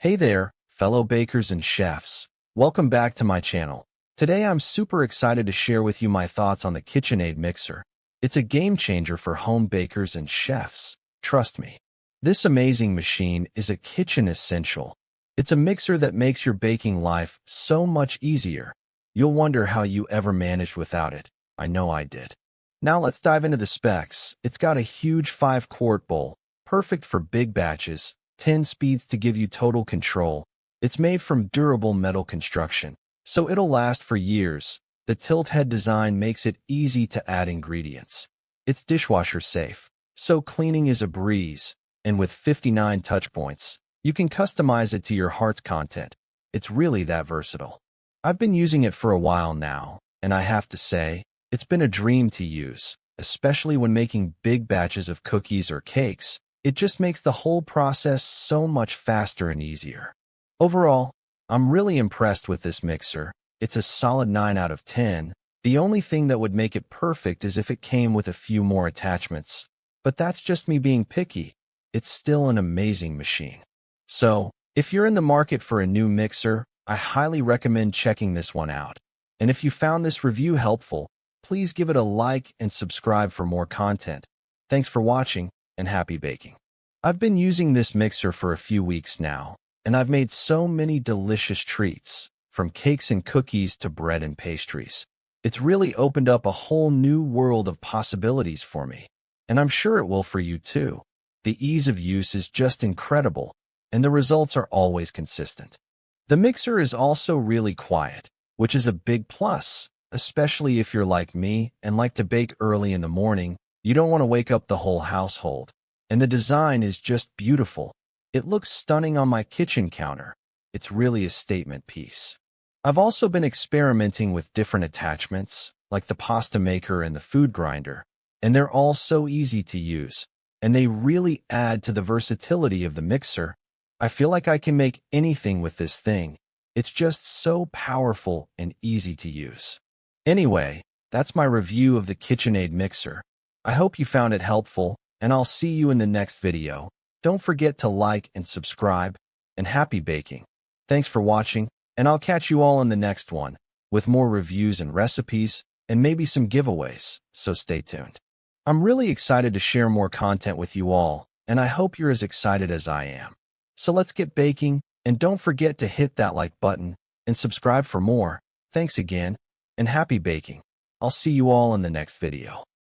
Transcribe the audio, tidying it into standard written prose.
Hey there, fellow bakers and chefs. Welcome back to my channel. Today I'm super excited to share with you my thoughts on the KitchenAid mixer. It's a game changer for home bakers and chefs. Trust me. This amazing machine is a kitchen essential. It's a mixer that makes your baking life so much easier. You'll wonder how you ever managed without it. I know I did. Now let's dive into the specs. It's got a huge 5-quart bowl, perfect for big batches, 10 speeds to give you total control. It's made from durable metal construction, so it'll last for years. The tilt-head design makes it easy to add ingredients. It's dishwasher safe, so cleaning is a breeze. And with 59 touch points, you can customize it to your heart's content. It's really that versatile. I've been using it for a while now, and I have to say, it's been a dream to use, especially when making big batches of cookies or cakes. It just makes the whole process so much faster and easier. Overall, I'm really impressed with this mixer. It's a solid 9 out of 10. The only thing that would make it perfect is if it came with a few more attachments. But that's just me being picky. It's still an amazing machine. So, if you're in the market for a new mixer, I highly recommend checking this one out. And if you found this review helpful, please give it a like and subscribe for more content. Thanks for watching, and happy baking. I've been using this mixer for a few weeks now, and I've made so many delicious treats, from cakes and cookies to bread and pastries. It's really opened up a whole new world of possibilities for me, and I'm sure it will for you too. The ease of use is just incredible, and the results are always consistent. The mixer is also really quiet, which is a big plus, especially if you're like me and like to bake early in the morning. You don't want to wake up the whole household. And the design is just beautiful. It looks stunning on my kitchen counter. It's really a statement piece. I've also been experimenting with different attachments, like the pasta maker and the food grinder, and they're all so easy to use, and they really add to the versatility of the mixer. I feel like I can make anything with this thing. It's just so powerful and easy to use. Anyway, that's my review of the KitchenAid mixer. I hope you found it helpful, and I'll see you in the next video. Don't forget to like and subscribe, and happy baking. Thanks for watching, and I'll catch you all in the next one, with more reviews and recipes, and maybe some giveaways, so stay tuned. I'm really excited to share more content with you all, and I hope you're as excited as I am. So let's get baking, and don't forget to hit that like button, and subscribe for more. Thanks again, and happy baking. I'll see you all in the next video.